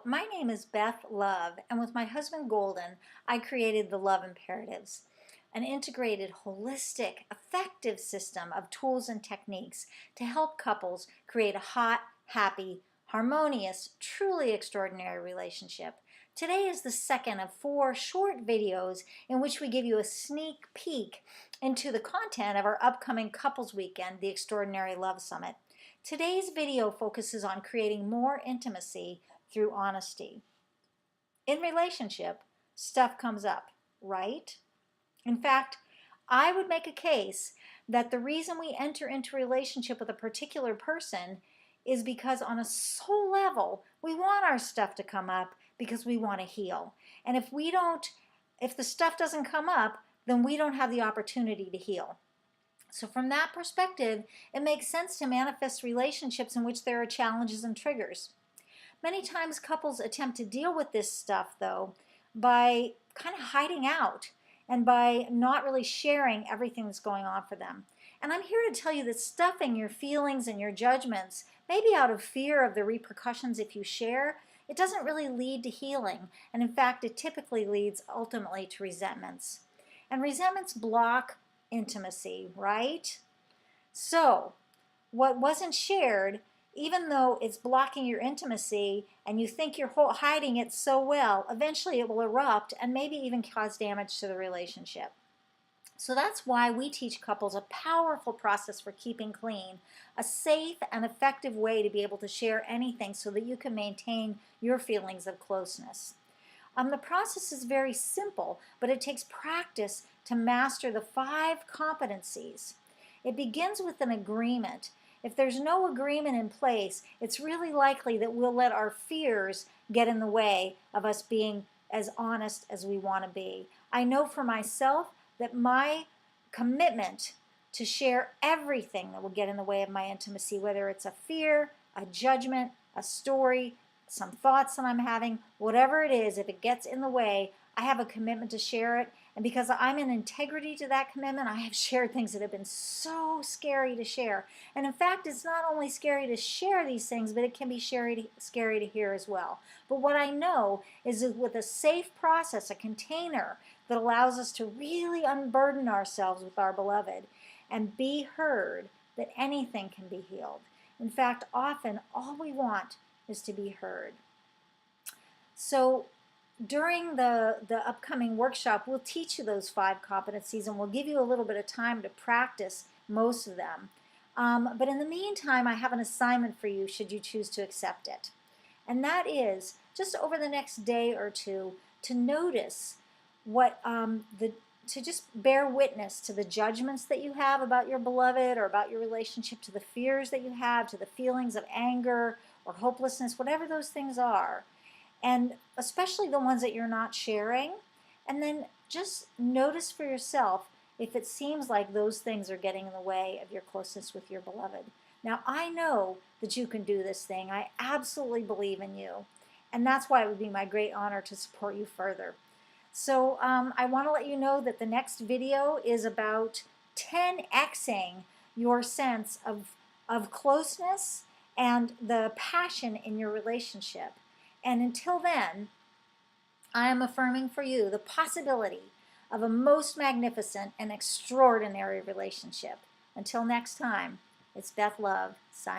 My name is Beth Love, and with my husband Golden, I created the Love Imperatives, an integrated, holistic, effective system of tools and techniques to help couples create a hot, happy, harmonious, truly extraordinary relationship. Today is the second of 4 short videos in which we give you a sneak peek into the content of our upcoming Couples Weekend, the Extraordinary Love Summit. Today's video focuses on creating more intimacy through honesty. In relationship, stuff comes up, right? In fact, I would make a case that the reason we enter into a relationship with a particular person is because on a soul level, we want our stuff to come up because we want to heal. And if the stuff doesn't come up, then we don't have the opportunity to heal. So from that perspective, it makes sense to manifest relationships in which there are challenges and triggers. Many times couples attempt to deal with this stuff, though, by kind of hiding out and by not really sharing everything that's going on for them. And I'm here to tell you that stuffing your feelings and your judgments, maybe out of fear of the repercussions if you share, it doesn't really lead to healing. And in fact, it typically leads ultimately to resentments. And resentments block intimacy, right? So, what wasn't shared, even though it's blocking your intimacy and you think you're hiding it so well, eventually it will erupt and maybe even cause damage to the relationship. So that's why we teach couples a powerful process for keeping clean, a safe and effective way to be able to share anything so that you can maintain your feelings of closeness. The process is very simple, but it takes practice to master the 5 competencies. It begins with an agreement. If there's no agreement in place, it's really likely that we'll let our fears get in the way of us being as honest as we want to be. I know for myself that my commitment to share everything that will get in the way of my intimacy, whether it's a fear, a judgment, a story, some thoughts that I'm having, whatever it is, if it gets in the way, I have a commitment to share it. And because I'm in integrity to that commitment, I have shared things that have been so scary to share. And in fact, it's not only scary to share these things, but it can be scary to hear as well. But what I know is that with a safe process, a container that allows us to really unburden ourselves with our beloved and be heard, that anything can be healed. In fact, often all we want is to be heard. So during the upcoming workshop, we'll teach you those 5 competencies and we'll give you a little bit of time to practice most of them. But in the meantime, I have an assignment for you should you choose to accept it. And that is just over the next day or two to notice to just bear witness to the judgments that you have about your beloved or about your relationship, to the fears that you have, to the feelings of anger or hopelessness, whatever those things are. And especially the ones that you're not sharing. And then just notice for yourself if it seems like those things are getting in the way of your closeness with your beloved. Now, I know that you can do this thing. I absolutely believe in you. And that's why it would be my great honor to support you further. So I want to let you know that the next video is about 10xing your sense of closeness and the passion in your relationship. And until then, I am affirming for you the possibility of a most magnificent and extraordinary relationship. Until next time, it's Beth Love signing.